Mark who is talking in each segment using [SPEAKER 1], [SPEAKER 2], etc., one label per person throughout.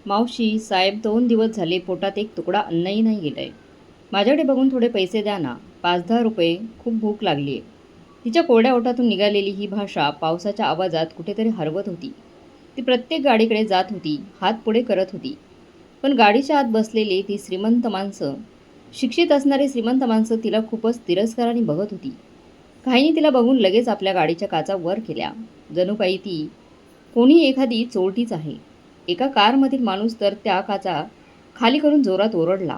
[SPEAKER 1] मावशी, साहेब 2 दिवस झाले पोटात एक तुकडा अन्नही नाही गेलंय. माझ्याकडे बघून थोडे पैसे द्या ना. 5-10 रुपये. खूप भूक लागली आहे. तिच्या कोरड्या ओठातून निघालेली ही भाषा पावसाच्या आवाजात कुठेतरी हरवत होती. ती प्रत्येक गाडीकडे जात होती, हात पुढे करत होती. पण गाडीच्या आत बसलेली ती श्रीमंत माणसं, शिक्षित असणारी श्रीमंत माणसं तिला खूपच तिरस्काराने बघत होती. काहींनी तिला बघून लगेच आपल्या गाडीच्या काचा वर केल्या. जणू काही ती कोणी एखादी चोरटीच आहे. एका कारमधील माणूस तर त्या काचा खाली करून जोरात ओरडला.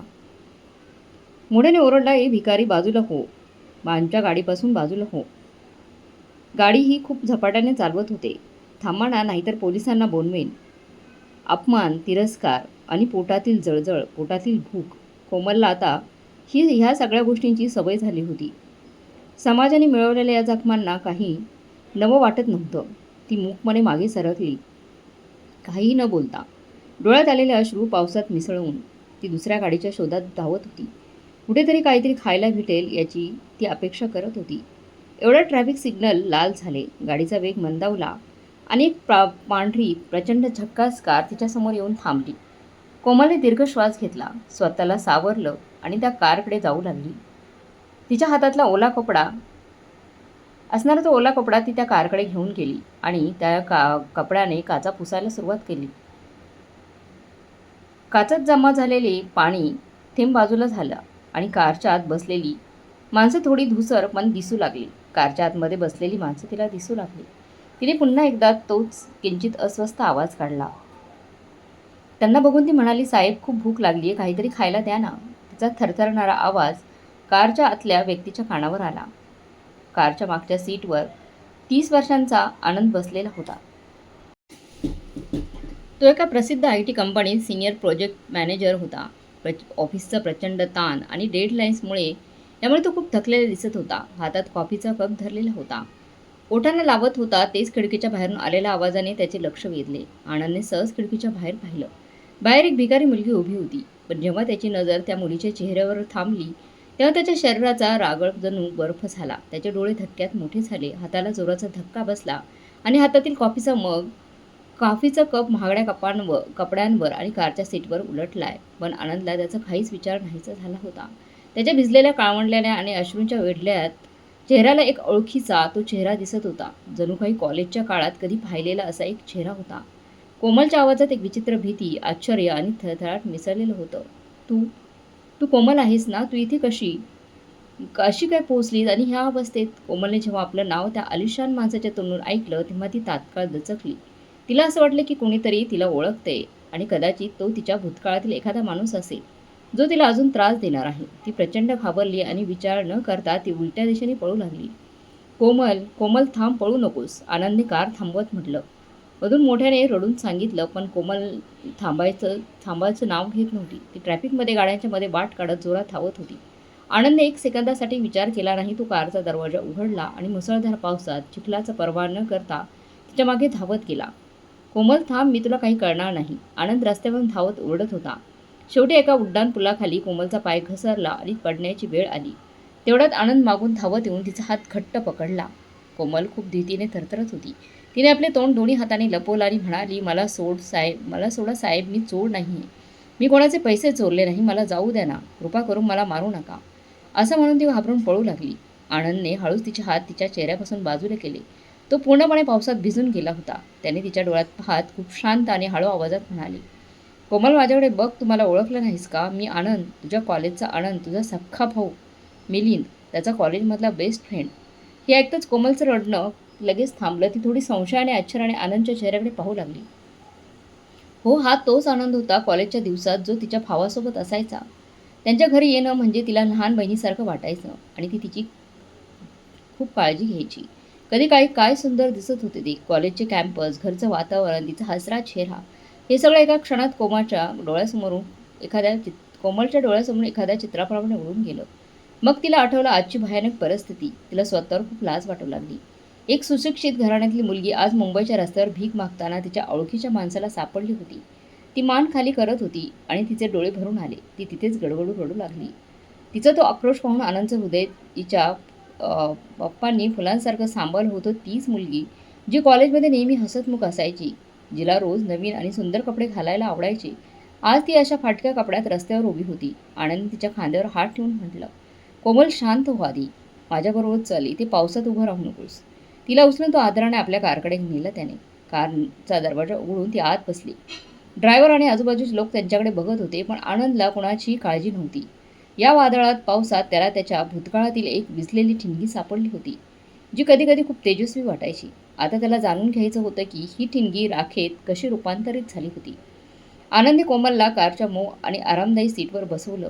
[SPEAKER 1] मोठ्याने ओरडला, "ए भिकारी, बाजूला हो. आमच्या गाडीपासून बाजूला हो." गाडी ही खूप झपाट्याने चालवत होते. "थांबा ना, नाहीतर पोलिसांना बोलवेन." अपमान, तिरस्कार आणि पोटातील जळजळ, पोटातील भूक. कोमलला आता ह्या सगळ्या गोष्टींची सवय झाली होती. समाजाने मिळवलेल्या या जखमांना काही नवं वाटत नव्हतं. ती मूकपणे मागे सरकली, काहीही न बोलता. डोळ्यात आलेले अश्रू पावसात मिसळून ती दुसऱ्या गाडीच्या शोधात धावत होती. कुठेतरी काहीतरी खायला भेटेल याची ती अपेक्षा करत होती. एवढ्या ट्रॅफिक सिग्नल लाल झाले. गाडीचा वेग मंदावला आणि एक पांढरी प्रचंड झक्कास कार तिच्यासमोर येऊन थांबली. कोमलने दीर्घ श्वास घेतला, स्वतःला सावरलं आणि त्या कारकडे जाऊ लागली. तिच्या हातातला ओला कपडा असणारा तो ओला कपडा ती त्या कारकडे घेऊन गेली आणि त्या कपड्याने काचा पुसायला सुरुवात केली. काचात जमा झालेले पाणी थेंब बाजूला झाला आणि कारच्या आत बसलेली माणसं थोडी धूसर पण दिसू लागली. कारच्या आतमध्ये बसलेली माणसं तिला दिसू लागली. तिने पुन्हा एकदा तोच किंचित अस्वस्थ आवाज काढला. त्यांना बघून ती म्हणाली, "साहेब, खूप भूक लागली आहे, काहीतरी खायला द्या ना." तिचा थरथरणारा आवाज कारच्या आतल्या व्यक्तीच्या कानावर आला. कारच्या मागच्या सीटवर 30 वर्षांचा आनंद बसलेला होता. तो एका प्रसिद्ध IT कंपनीत सिनियर प्रोजेक्ट मॅनेजर होता. ऑफिसचा प्रचंड ताण आणि डेडलाईन्समुळे त्यामुळे तो खूप थकलेला दिसत होता. हातात कॉफीचा कप धरलेला होता. ओठांना लावत होता. तेच खिडकीच्या बाहेरून आलेल्या आवाजाने त्याचे लक्ष वेधले. आनंदने सहज खिडकीच्या बाहेर पाहिलं. बाहेर एक भिकारी मुलगी उभी होती. पण जेव्हा त्याची नजर त्या मुलीच्या चेहऱ्यावर थांबली तेव्हा त्याच्या शरीराचा रागळ जणू बर्फ झाला. त्याचे डोळे धक्क्यात मोठे झाले. हाताला जोराचा धक्का बसला आणि हातातील कॉफीचा कप महागड्या कपड्यांवर आणि कारच्या सीटवर उलटलाय. पण आनंदला त्याचा काहीच विचार नाहीसा झाला होता. त्याच्या भिजलेल्या, काळवंडलेल्या आणि अश्रूंच्या वेढल्यात चेहऱ्याला एक ओळखीचा तो चेहरा दिसत होता. जणू काही कॉलेजच्या काळात कधी पाहिलेला असा एक चेहरा होता. कोमलच्या आवाजात एक विचित्र भीती, आश्चर्य आणि थरथराट मिसळलेलं होतं. "तू तू कोमल आहेस ना? तू इथे कशी कशी काय पोहोचलीस आणि ह्या अवस्थेत?" कोमलने जेव्हा आपलं नाव त्या आलिशान माणसाच्या तोंडून ऐकलं तेव्हा ती तात्काळ दचकली. तिला असं वाटलं की कोणीतरी तिला ओळखते आणि कदाचित तो तिच्या भूतकाळातील एखादा माणूस असेल, जो तिला अजून त्रास देणार आहे. ती प्रचंड घाबरली आणि विचार न करता ती उलट्या दिशेने पळू लागली. "कोमल, कोमल, थांब, पळू नकोस." आनंदने कार थांबवत म्हटलं. मधून मोठ्याने रडून सांगितलं, पण कोमल थांबायचं नाव घेत नव्हती. ती ट्रॅफिकमध्ये गाड्यांच्या मध्ये वाट काढत जोरात धावत होती. आनंदने एक सेकंदासाठी विचार केला नाही. तो कारचा दरवाजा उघडला आणि मुसळधार पावसात चिखलाचा पर्वा न करता तिच्या मागे धावत गेला. "कोमल, थांब, मी तुला काही कळणार नाही." आनंद रस्त्यावरून धावत ओरडत होता. शेवटी एका उड्डाण पुलाखाली कोमलचा पाय घसरला आणि पडण्याची वेळ आली. तेवढ्यात आनंद मागून धावत येऊन तिचा हात घट्ट पकडला. कोमल खूप भीतीने थरथरत होती. तिने आपले तोंड दोन्ही हाताने लपवलं आणि म्हणाली, "मला सोडा साहेब, मी चोर नाही. मी कोणाचे पैसे चोरले नाही. मला जाऊ द्या ना. कृपा करून मला मारू नका." असं म्हणून ती घाबरून पळू लागली. आनंदने हळूच तिचे हात तिच्या चेहऱ्यापासून बाजूला केले. तो पूर्णपणे पावसात भिजून गेला होता. त्याने तिच्या डोळ्यात पाहत खूप शांत आणि हळू आवाजात म्हणाली, "कोमल, माझ्याकडे बघ. तू मला ओळखलं नाहीस का? मी आनंद, तुझ्या कॉलेजचा आनंद, तुझा सख्खा भाऊ मिलिंद, त्याचा कॉलेजमधला बेस्ट फ्रेंड." हे ऐकताच कोमलचं रडणं लगेच थांबलं. ती थोडी संशयाने, आश्चर्याने आनंदच्या चेहऱ्याकडे पाहू लागली. हो, हा तोच आनंद होता कॉलेजच्या दिवसात जो तिच्या भावासोबत असायचा. त्यांच्या घरी येणं म्हणजे तिला लहान बहिणीसारखं वाटायचं आणि ती तिची खूप काळजी घ्यायची. कधी काही काय सुंदर दिसत होते ते. कॉलेजचे कॅम्पस, घरचं वातावरण, तिचा हसरा चेहरा, हे सगळं एका क्षणात कोमलच्या डोळ्यासमोरून एखाद्या चित्राप्रमाणे उडून गेलं. मग तिला आठवलं आजची भयानक परिस्थिती. तिला स्वतःवर खूप लाज वाटू लागली. एक सुशिक्षित घराण्यातली मुलगी आज मुंबईच्या रस्त्यावर भीक मागताना तिच्या ओळखीच्या माणसाला सापडली होती. ती मान खाली करत होती आणि तिचे डोळे भरून आले. ती तिथेच गडबडू रडू लागली. तिचा तो आक्रोश पाहून आनंदचं हृदय तिच्या पप्पांनी फुलांसारखं सांभाळलं होतं तीच मुलगी जी कॉलेजमध्ये नेहमी हसतमुख असायची, जिला रोज नवीन आणि सुंदर कपडे घालायला आवडायचे, आज ती अशा फाटक्या कपड्यात रस्त्यावर उभी होती. आनंदने तिच्या खांद्यावर हात ठेवून म्हटलं, कोमल शांत हो आधी. माझ्याबरोबर चल, इथे पावसात उभं राहू नकोस. तिला उचलून तो आदराने आपल्या कारकडे नेलं त्याने. कारचा दरवाजा उघडून ती आत बसली. ड्रायव्हर आणि आजूबाजूचे लोक त्यांच्याकडे बघत होते, पण आनंदला कोणाची काळजी नव्हती. या वादळात पावसात त्याला त्याच्या भूतकाळातील एक विझलेली ठिणगी सापडली होती, जी कधी कधी खूप तेजस्वी वाटायची. आता त्याला जाणून घ्यायचं होतं की ही ठिणगी राखेत कशी रूपांतरित झाली होती. आनंदी कोमलला कारच्या मऊ आणि आरामदायी सीटवर बसवलं.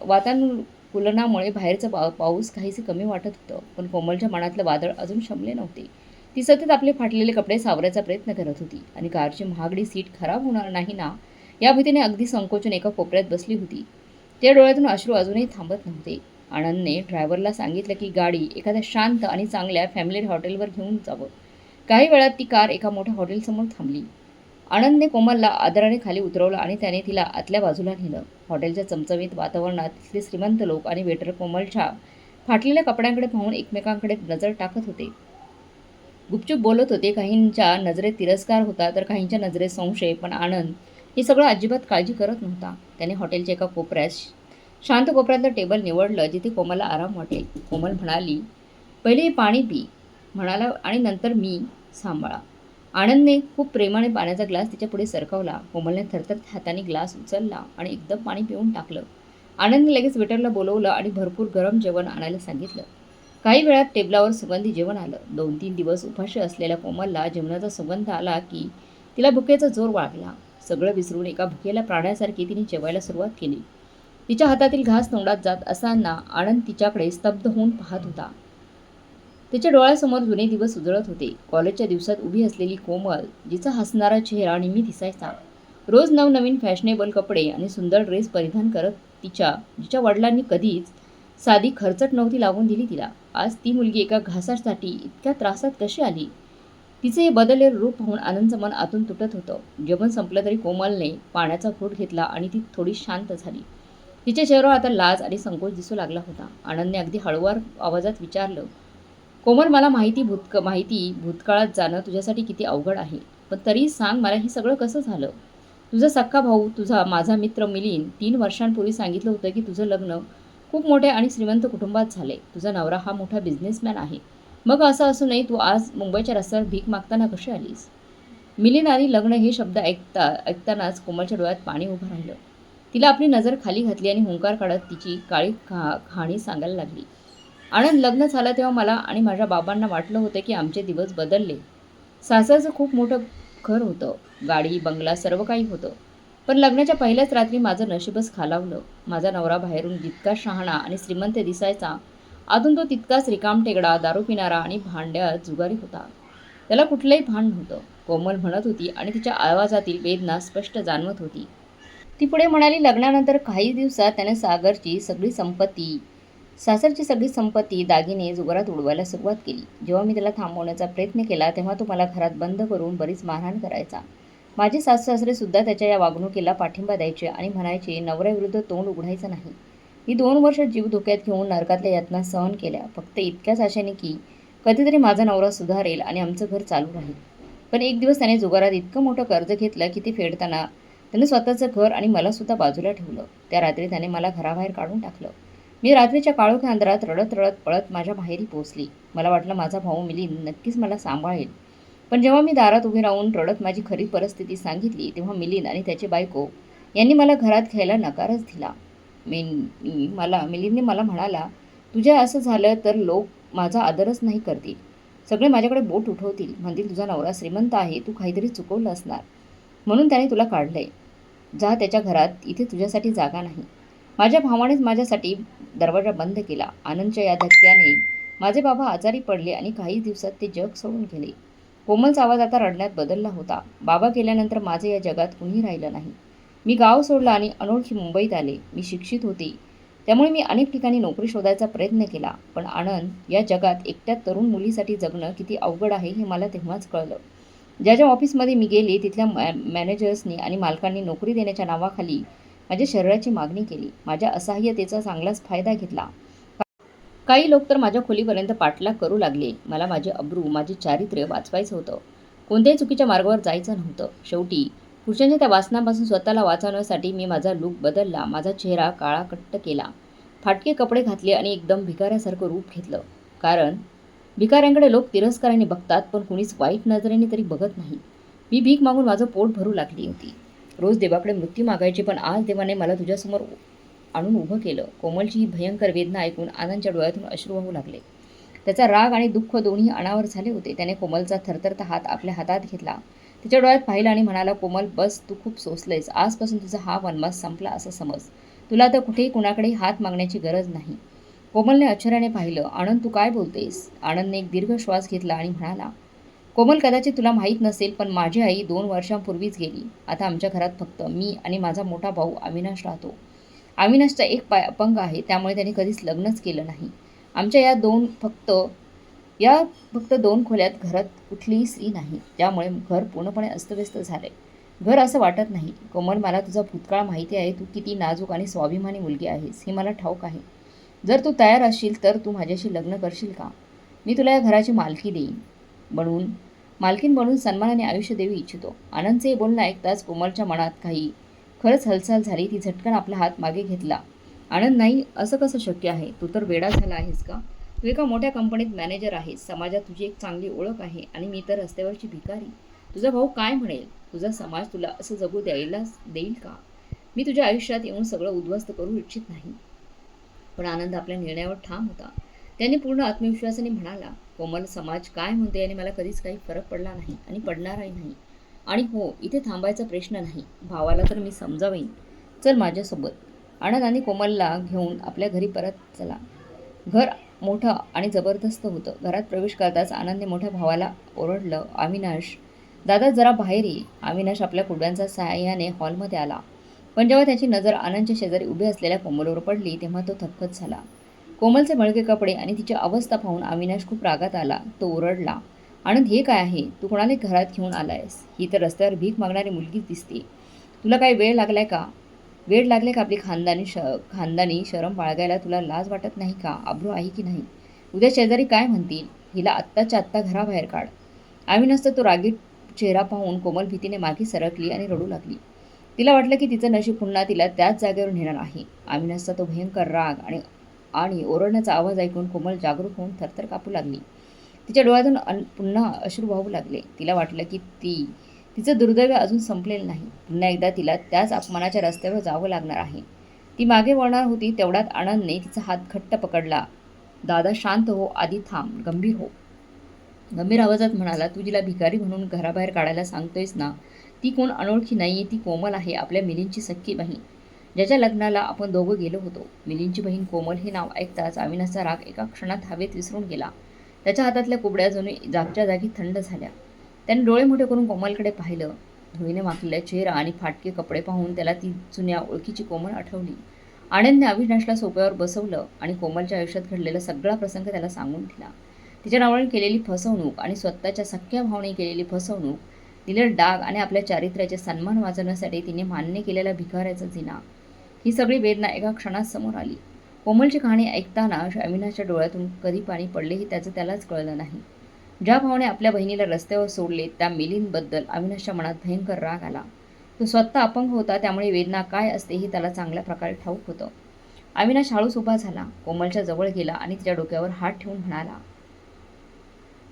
[SPEAKER 1] वातानुकूलनामुळे बाहेरचं पाऊस काहीसे कमी वाटत होतं, पण कोमलच्या मनातलं वादळ अजून शमले नव्हते. ती सतत आपले फाटलेले कपडे सावरायचा प्रयत्न करत होती आणि कारची महागडी सीट खराब होणार नाही ना या भीतीने अगदी संकोचून एका कोपऱ्यात बसली होती. त्या डोळ्यातून अश्रू अजूनही थांबत नव्हते. आनंदने ड्रायव्हरला सांगितलं की गाडी एखाद्या शांत आणि चांगल्या फॅमिली हॉटेलवर घेऊन जावं. काही वेळात ती कार एका मोठ्या हॉटेलसमोर थांबली. आनंदने कोमलला आदराने खाली उतरवलं आणि त्याने तिला आतल्या बाजूला नेलं. हॉटेलच्या चमचमीत वातावरणात तिथले श्रीमंत लोक आणि वेटर कोमलच्या फाटलेल्या कपड्यांकडे पाहून एकमेकांकडे नजर टाकत होते. गुपचूप बोलत होते. काहींच्या नजरेत तिरस्कार होता तर काहींच्या नजरेत संशय, पण आनंद हे सगळं अजिबात काळजी करत नव्हता. त्याने हॉटेलच्या एका कोपऱ्यात शांत कोपऱ्यातलं टेबल निवडलं जिथे कोमलला आराम वाटेल. कोमल म्हणाली, पहिले पाणी पी म्हणाला आणि नंतर मी सांभाळा. आनंदने खूप प्रेमाने पाण्याचा ग्लास तिच्या पुढे सरकवला. कोमलने थरथरत हाताने ग्लास उचलला आणि एकदम पाणी पिऊन टाकलं. आनंदने लगेच वेटरला बोलवलं आणि भरपूर गरम जेवण आणायला सांगितलं. काही वेळात टेबलावर सुगंधी जेवण आलं. 2-3 दिवस उपाशी असलेल्या कोमलला जेवणाचा सुगंध आला की तिला भुकेचा जोर वाढला. सगळं विसरून एका भुकेल्या प्राण्यासारखी तिने जेवायला सुरुवात केली. तिच्या हातातील घास तोंडात जात असताना आनंद तिच्याकडे स्तब्ध होऊन पाहत होता. तिच्या डोळ्यासमोर जुने दिवस उजळत होते. कॉलेजच्या दिवसात उभी असलेली कोमल, जिचा हसणारा चेहरा नेहमी दिसायचा. रोज नवनवीन फॅशनेबल कपडे आणि सुंदर ड्रेस परिधान करत जिच्या वडिलांनी कधीच साधी खर्चट नव्हती लावून दिली तिला. आज ती मुलगी एका घासासाठी इतक्या त्रासात कशी आली? तिचे हे बदललेलं रूप पाहून आनंदचं मन आतून तुटत होतं. जेवण संपलं तरी कोमलने पाण्याचा घोट घेतला आणि ती थोडी शांत झाली. तिच्या चेहऱ्यावर आता लाज आणि संकोच दिसू लागला होता. आनंदने अगदी हळूवार आवाजात विचारलं, कोमल, मला माहिती भूतकाळात जाणं तुझ्यासाठी किती अवघड आहे, पण तरी सांग मला हे सगळं कसं झालं? तुझा सख्खा भाऊ, माझा मित्र मिलिंद 3 वर्षांपूर्वी सांगितलं होतं की तुझं लग्न खूप मोठ्या आणि श्रीमंत कुटुंबात झाले. तुझा नवरा हा मोठा बिझनेसमॅन आहे. मग असं असूनही तू आज मुंबईच्या रस्त्यावर भीक मागताना कशी आलीस? मिलिंद आणि लग्न हे शब्द ऐकतानाच कोमलच्या डोळ्यात पाणी उभं राहिलं. तिला आपली नजर खाली घातली आणि हुंकार काढत तिची काळी कहाणी सांगायला लागली. आनंद, लग्न झालं तेव्हा मला आणि माझ्या बाबांना वाटलं होतं की आमचे दिवस बदलले. सासरचं खूप मोठं घर होतं, गाडी, बंगला सर्व काही होतं. पण लग्नाच्या पहिल्याच रात्री माझं नशीबच खालावलं. माझा नवरा बाहेरून जितका शहाणा आणि श्रीमंत दिसायचा, आतून तो तितकाच रिकामटेकडा, दारू पिणारा आणि भांड्यात जुगारी होता. त्याला कुठलंही भान नव्हतं, कोमल म्हणत होती आणि तिच्या आवाजातील वेदना स्पष्ट जाणवत होती. ती पुढे म्हणाली, लग्नानंतर काही दिवसात त्याने सासरची सगळी संपत्ती, दागिने जुगारात उडवायला सुरुवात केली. जेव्हा मी त्याला थांबवण्याचा प्रयत्न केला तेव्हा तो मला घरात बंद करून बरीच मारहाण करायचा. माझे सासू-सासरे सुद्धा त्याच्या या वागणुकीला पाठिंबा द्यायचे आणि म्हणायचे, नवऱ्याविरुद्ध तोंड उघडायचं नाही. मी 2 वर्ष जीव धोक्यात घेऊन नरकातल्या यातना सहन केल्या, फक्त इतक्याच आशेने की कधीतरी माझा नवरा सुधारेल आणि आमचं घर चालू राहील. पण एक दिवस त्याने जुगारात इतकं मोठं कर्ज घेतलं की ते फेडताना त्याने स्वतःचं घर आणि मला सुद्धा बाजूला ठेवलं. त्या रात्री त्याने मला घराबाहेर काढून टाकलं. मी रात्रीच्या काळोख्या अंधारात रडत पळत माझ्या माहेरी पोहोचली. मला वाटलं माझा भाऊ मिलिंद नक्कीच मला सांभाळेल. पण जेव्हा मी दारात उभी राहून रडत माझी खरी परिस्थिती सांगितली तेव्हा मिलिंद आणि त्याची बायको यांनी मला घरात घ्यायला नकारच दिला. मिलिंदने मला म्हणाला, तुझ्या असं झालं तर लोक माझा आदरच नाही करतील. सगळे माझ्याकडे बोट उठवतील, म्हणतील तुझा नवरा श्रीमंत आहे, तू काहीतरी चुकवलं असणार म्हणून त्याने तुला काढलंय. जा त्याच्या घरात, इथे तुझ्यासाठी जागा नाही. माझ्या भावानेच माझ्यासाठी दरवाजा बंद केला. आनंदच्या या धक्क्याने माझे बाबा आजारी पडले आणि काही दिवसात ते जग सोडून गेले. कोमलचा आवाज आता रडण्यात बदलला होता. बाबा गेल्यानंतर माझे या जगात कुणी राहिलं नाही. मी गाव सोडलं आणि अनोळखी मुंबईत आले. मी शिक्षित होते, त्यामुळे मी अनेक ठिकाणी नोकरी शोधायचा प्रयत्न केला. पण आनंद, या जगात एकट्या तरुण मुलीसाठी जगणं किती अवघड आहे हे मला तेव्हाच कळलं. ज्या ऑफिसमध्ये मी गेले तिथल्या मॅनेजर्सनी आणि मालकांनी नोकरी देण्याच्या नावाखाली माझ्या शरीराची मागणी केली. माझ्या असहाय्यतेचा चांगलाच फायदा घेतला. काही लोक तर माझ्या खोलीपर्यंत पाठलाग करू लागले. मला माझे अब्रू, माझे चारित्र्य वाचवायचं होतं. कोणत्याही चुकीच्या मार्गावर जायचं नव्हतं. शेवटी पुरुषांच्या त्या वासनापासून स्वतःला वाचवण्यासाठी मी माझा लूक बदलला. माझा चेहरा काळाकट्ट केला. फाटके कपडे घातले आणि एकदम भिकाऱ्यासारखं रूप घेतलं. कारण भिकाऱ्यांकडे लोक तिरस्काराने बघतात, पण कुणीच वाईट नजरेने तरी बघत नाही. मी भीक मागून माझं पोट भरू लागली होती. रोज देवाकडे मृत्यू मागायची, पण आज देवाने मला तुझ्यासमोर आणून उभं केलं. कोमलची ही भयंकर वेदना ऐकून आनंदच्या डोळ्यातून अश्रू वाहू लागले. त्याचा राग आणि दुःख दोन्ही अनावर झाले होते. त्याने कोमलचा थरथरता हात आपल्या हातात घेतला. तिच्या डोळ्यात पाहिलं आणि म्हणाला, कोमल बस, तू खूप सोसलंयस. आजपासून तुझा हा वनवास संपला असं समज. तुला आता कुठेही कुणाकडे हात मागण्याची गरज नाही. कोमलने आश्चर्याने पाहिलं. आनंद, तू काय बोलतेस? आनंदने एक दीर्घ श्वास घेतला आणि म्हणाला, कोमल, कदाचित तुला माहीत नसेल, पण माझी आई 2 वर्षांपूर्वीच गेली. आता आमच्या घरात फक्त मी आणि माझा मोठा भाऊ अविनाश राहतो. अविनाशचा एक पाय अपंग आहे, त्यामुळे त्याने कधीच लग्नच केलं नाही. आमच्या या फक्त 2 खोल्यात घरात कुठलीही स्त्री नाही, त्यामुळे घर पूर्णपणे अस्तव्यस्त झालंय. घर असं वाटत नाही. कोमल, मला तुझा भूतकाळ माहिती आहे. तू किती नाजूक आणि स्वाभिमानी मुलगी आहेस हे मला ठाऊक आहे. जर तू तयार असशील तर तू माझ्याशी लग्न करशील का? मी तुला या घराची मालकीन बनून सन्मानाने आयुष्य देऊ इच्छितो. आनंदचे हे बोलणं ऐकताच कोमलच्या मनात काही खरंच हालचाल झाली. ती झटकन आपला हात मागे घेतला. आनंद, नाही, असं कसं शक्य आहे? तू तर वेडा झाला आहेस का? तू एका मोठ्या कंपनीत मॅनेजर आहेस. समाजात तुझी एक चांगली ओळख आहे आणि मी तर रस्त्यावरची भिकारी. तुझा भाऊ काय म्हणेल? तुझा समाज तुला असं जगू देईल का? मी तुझ्या आयुष्यात येऊन सगळं उद्ध्वस्त करू इच्छित नाही. पण आनंद आपल्या निर्णयावर ठाम होता. त्याने पूर्ण आत्मविश्वासाने म्हणाला, कोमल, समाज काय म्हणते याने मला कधीच काही फरक पडला नाही आणि पडणारही नाही. आणि हो, इथे थांबायचा प्रश्न नाही. भावाला तर मी समजावेन. चल माझ्यासोबत. आनंद आणि कोमलला घेऊन आपल्या घरी परत चला. घर मोठं आणि जबरदस्त होतं. घरात प्रवेश करताच आनंदने मोठ्या भावाला ओरडलं, अविनाश, दादा जरा बाहेर ये. अविनाश आपल्या कुड्यांच्या साहाय्याने हॉलमध्ये आला. पण जेव्हा त्याची नजर आनंदच्या शेजारी उभे असलेल्या कोमलवर पडली, तेव्हा तो थक्कच झाला. कोमलचे मळके कपडे आणि तिची अवस्था पाहून अविनाश खूप रागात आला. तो ओरडला, आनंद, हे काय आहे? तू कोणाला घरात घेऊन आलायस? ही तर रस्त्यावर भीक मागणारी मुलगीच दिसते. तुला काही वेळ लागलाय का आपली खानदानी शरम बाळगायला? तुला लाज वाटत नाही का? आबरू आहे की नाही? उद्या शेजारी काय म्हणतील? हिला आत्ताच्या आत्ता घराबाहेर काढ. अविनाशचा तो रागीट चेहरा पाहून कोमल भीतीने मागे सरकली आणि रडू लागली. तिला वाटलं की तिचं नशीब पुन्हा तिला त्याच जागेवर नेणार आहे. अविनाशचा तो भयंकर राग आणि ओरडण्याचा आवाज ऐकून कोमल जागरूक होऊन थरथर कापू लागली. तिच्या डोळ्यातून पुन्हा अश्रू वाहू लागले. तिला वाटलं की तिचं दुर्दैव अजून संपलेलं नाही. पुन्हा एकदा तिला त्याच अपमानाच्या रस्त्यावर जावं लागणार आहे. ती मागे वळणार होती, तेवढ्यात आनंदने तिचा हात घट्ट पकडला. दादा, शांत हो, आधी थांब, गंभीर हो. गंभीर आवाजात म्हणाला, तू जिला भिकारी म्हणून घराबाहेर काढायला सांगतोयस ना, ती कोण अनोळखी नाहीये. ती कोमल आहे, आपल्या मिलिंदची सख्खी बहीण, ज्याच्या लग्नाला आपण दोघं गेलो होतो. मिलिंदची बहीण कोमल हे नाव ऐकताच अविनाशचा राग एका क्षणात हवेत विसरून गेला. त्याच्या हातातल्या कुबड्या जणू जागच्या जागी थंड झाल्या. त्याने डोळे मोठे करून कोमलकडे पाहिलं. धुळीने माखलेला चेहरा आणि फाटके कपडे पाहून त्याला ती जुन्या ओळखीची कोमल आठवली. आनंदने अविनाशला सोप्यावर बसवलं आणि कोमलच्या आयुष्यात घडलेला सगळा प्रसंग त्याला सांगून दिला. तिच्या नावाने केलेली फसवणूक आणि स्वतःच्या सख्ख्या भावाने केलेली फसवणूक, दिलेला डाग आणि आपल्या चारित्र्याचे सन्मान वाचवण्यासाठी तिने मान्य केलेला भिकाऱ्याचा जिना, ही सगळी वेदना एका क्षणात समोर आली. कोमलची कहाणी ऐकताना अविनाशच्या डोळ्यातून कधी पाणी पडले हे त्यालाच कळलं नाही. ज्या भावाने आपल्या बहिणीला रस्त्यावर सोडले, त्या मिलिंदबद्दल अविनाशच्या मनात भयंकर राग आला. तो स्वतः अपंग होता, त्यामुळे वेदना काय असते हे त्याला चांगल्या प्रकारे ठाऊक होतं. अविनाश हळूच उभा झाला, कोमलच्या जवळ गेला आणि तिच्या डोक्यावर हात ठेवून म्हणाला,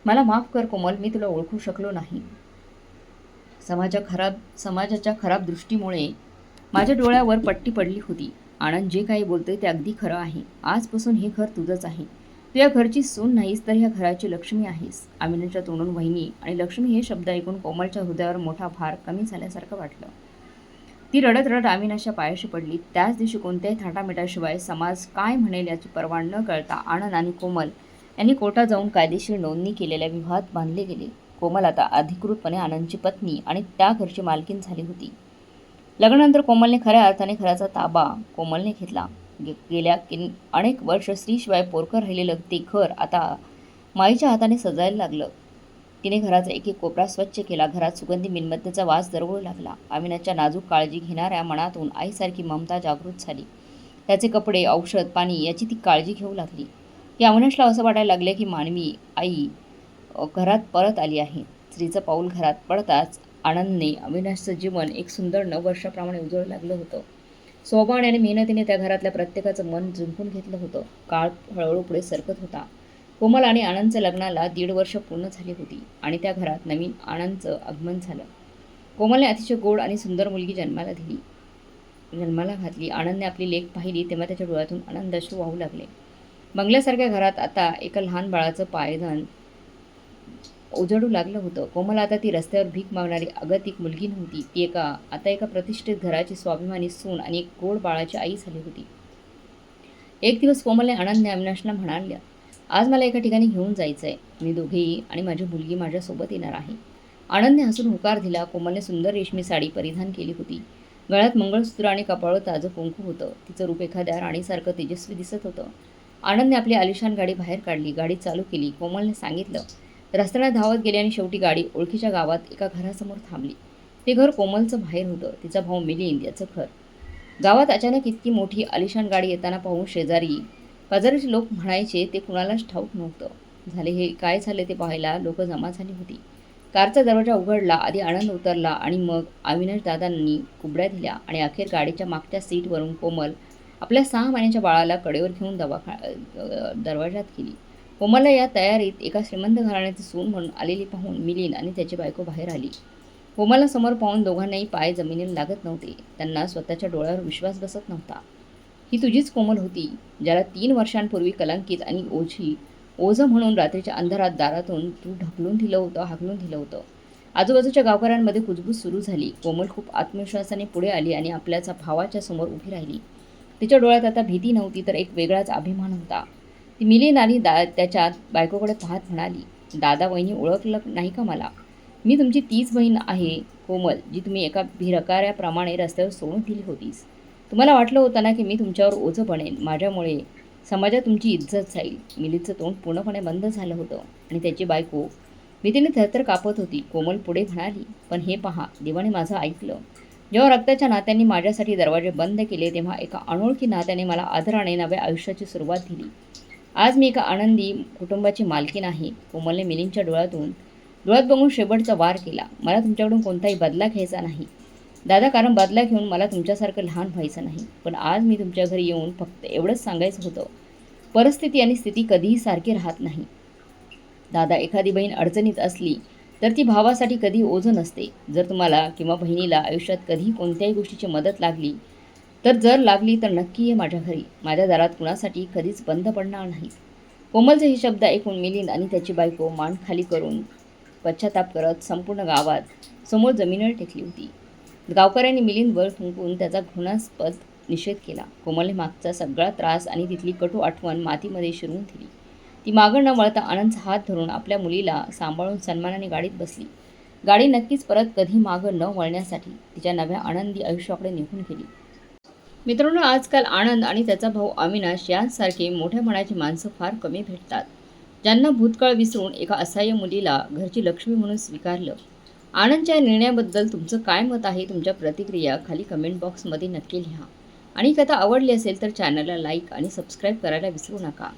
[SPEAKER 1] मला माफ कर कोमल, मी तुला ओळखू शकलो नाही. समाजाच्या खराब दृष्टीमुळे माझ्या डोळ्यावर पट्टी पडली होती. आनंद जे काही बोलतोय ते अगदी खरं आहे. आजपासून हे घर तुझंच आहे. तू या घरची सून नाहीस, तर ह्या घराची लक्ष्मी आहेस. अविनाशच्या तोंडून वहिनी आणि लक्ष्मी हे शब्द ऐकून कोमलच्या हृदयावर मोठा भार कमी झाल्यासारखं वाटलं. ती रडत रडत अविनाशच्या पायाशी पडली. त्याच दिवशी कोणत्याही थाटामिटाशिवाय समाज काय म्हणेल याची पर्वा न करता आनंद आणि कोमल यांनी कोर्टात जाऊन कायदेशीर नोंदणी केलेल्या विवाहात बांधले गेले. कोमल आता अधिकृतपणे आनंदची पत्नी आणि त्या घरची मालकीण झाली होती. लग्नानंतर कोमलने खऱ्या अर्थाने घराचा ताबा कोमलने घेतला. गेल्या अनेक वर्ष स्त्रीशिवाय पोरकं राहिलेलं ते घर आता माईच्या हाताने सजायला लागलं. तिने घराचा एक एक कोपरा स्वच्छ केला. घरात सुगंधी मेणबत्तीचा वास दरवळू लागला. अविनाशच्या नाजूक काळजी घेणाऱ्या मनातून आईसारखी ममता जागृत झाली. त्याचे कपडे, औषध, पाणी याची ती काळजी घेऊ लागली. की अविनाशला असं वाटायला लागले की मानवी आई घरात परत आली आहे. स्त्रीचं पाऊल घरात पडताच आनंदने अविनाशचं जीवन एक सुंदर नववर्षाप्रमाणे उजळू लागलं होतं. स्वभावाने आणि मेहनतीने त्या घरातल्या प्रत्येकाचं मन जिंकून घेतलं होतं. काळ हळूहळू पुढे सरकत होता. कोमल आणि आनंदच्या लग्नाला 1.5 वर्ष पूर्ण झाली होती आणि त्या घरात नवीन आनंदचं आगमन झालं. कोमलने अतिशय गोड आणि सुंदर मुलगी जन्माला घातली. आनंदने आपली लेक पाहिली तेव्हा त्याच्या डोळ्यातून आनंदाश्रू वाहू लागले. बंगल्यासारख्या घरात आता एका लहान बाळाचं पायदान उजळू लागलं होतं. कोमल आता ती रस्त्यावर भीक मागणारी अगतिक मुलगी नव्हती. ती आता एका प्रतिष्ठित घराची स्वाभिमानी सून आणि एक गोड बाळाची आई झाली होती. एक दिवस कोमलने आनंदने अविनाशला म्हणाल्या, आज मला एका ठिकाणी घेऊन जायचं आहे. मी दोघेही आणि माझी मुलगी माझ्यासोबत येणार आहे. आनंदने हसून होकार दिला. कोमलने सुंदर रेशमी साडी परिधान केली होती. गळ्यात मंगळसूत्र आणि कपाळावर ताजं कुंकू होतं. तिचं रूप एखाद्या राणीसारखं तेजस्वी दिसत होतं. आनंदने आपली आलिशान गाडी बाहेर काढली. गाडी चालू केली. कोमलने सांगितलं. रस्त्याला धावत गेली आणि शेवटी गाडी ओळखीच्या गावात एका घरासमोर थांबली. ते घर कोमलचं बाहेर होतं. तिचा भाऊ मिलिंद याचं घर. गावात अचानक इतकी मोठी आलिशान गाडी येताना पाहून पाजारीचे लोक म्हणायचे ते कुणालाच ठाऊक नव्हतं. हे काय झाले ते पाहायला लोक जमा झाली होती. कारचा दरवाजा उघडला. आधी आनंद उतरला आणि मग अविनाश दादांनी कुबड्या दिल्या आणि अखेर गाडीच्या मागच्या सीटवरून कोमल आपल्या 6 महिन्याच्या बाळाला कडेवर घेऊन दरवाजात गेली. कोमलला या तयारीत एका श्रीमंत घराण्याची सून म्हणून आलेली पाहून मिलिंद आणि त्याची बायको बाहेर आली. कोमलला समोर पाहून दोघांनाही पाय जमिनीला लागत नव्हते. त्यांना स्वतःच्या डोळ्यावर विश्वास बसत नव्हता. ही तुझीच कोमल होती, ज्याला 3 वर्षांपूर्वी कलंकित आणि ओझं म्हणून रात्रीच्या अंधारात दारातून तू हाकलून दिलं होतं. आजूबाजूच्या गावकऱ्यांमध्ये कुजबूज सुरू झाली. कोमल खूप आत्मविश्वासाने पुढे आली आणि आपल्याच्या भावाच्या समोर उभी राहिली. तिच्या डोळ्यात आता भीती नव्हती तर एक वेगळाच अभिमान होता. ती मिलिंद आणि त्याच्या बायकोकडे पाहत म्हणाली, दादा वहिनी ओळखलं नाही का मला? मी तुमची तीच बहीण आहे कोमल, जी तुम्ही एका भिरकाऱ्याप्रमाणे रस्त्यावर सोडून दिली होतीस. तुम्हाला वाटलं होतं ना की मी तुमच्यावर ओझं बनेन, माझ्यामुळे समाजात तुमची इज्जत जाईल. मिलिंदचं तोंड पूर्णपणे बंद झालं होतं आणि त्याची बायको भीतीने थरथर कापत होती. कोमल पुढे म्हणाली, पण हे पहा, देवाने माझं ऐकलं. जेव्हा रक्ताच्या नात्यांनी माझ्यासाठी दरवाजे बंद केले तेव्हा एका अनोळखी नात्याने मला आदराने नव्या आयुष्याची सुरुवात दिली. आज मी एका आनंदी कुटुंबाची मालकीण आहे. कोमलने मिलिंदच्या डोळ्यात बघून शेवटचा वार केला. मला तुमच्याकडून कोणताही बदला घ्यायचा नाही दादा, कारण बदला घेऊन मला तुमच्यासारखं लहान व्हायचं नाही. पण आज मी तुमच्या घरी येऊन फक्त एवढंच सांगायचं होतं, परिस्थिती आणि स्थिती कधीही सारखी राहत नाही. दादा, एखादी बहीण अडचणीत असली तर ती भावासाठी कधी ओझं नसते. जर तुम्हाला किंवा बहिणीला आयुष्यात कधी कोणत्याही गोष्टीची मदत लागली तर नक्की ये माझ्या घरी. माझ्या दारात कुणासाठी कधीच बंद पडणार नाही. कोमलचे हे शब्द ऐकून मिलिंद आणि त्याची बायको मान खाली करून पश्चाताप करत संपूर्ण गावात समोर जमिनीवर टेकली होती. गावकऱ्यांनी मिलिंद वर थुंकून त्याचा घृणास्पद निषेध केला. कोमलने मागचा सगळा त्रास आणि तिथली कटू आठवण मातीमध्ये शिरवून दिली. ती मागं न वळता आनंदचा हात धरून आपल्या मुलीला सांभाळून सन्मानाने गाडीत बसली. गाडी नक्कीच परत कधी मागं न वळण्यासाठी तिच्या नव्या आनंदी आयुष्याकडे निघून गेली. मित्रांनो, आजकाल आनंद आणि त्याचा भाऊ अविनाश यांसारखे मोठ्या मनाची माणसं फार कमी भेटतात, ज्यांना भूतकाळ विसरून एका असहाय्य मुलीला घरची लक्ष्मी म्हणून स्वीकारलं. आनंदच्या निर्णयाबद्दल तुमचं काय मत आहे? तुमच्या प्रतिक्रिया खाली कमेंट बॉक्समध्ये नक्की लिहा. आणि कथा आवडली असेल तर चॅनलला लाईक आणि सबस्क्राईब करायला विसरू नका.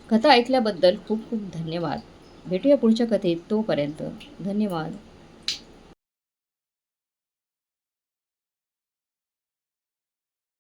[SPEAKER 1] कथा ऐकल्याबद्दल खूप खूप धन्यवाद. भेटूया पुढच्या कथेत. तोपर्यंत धन्यवाद.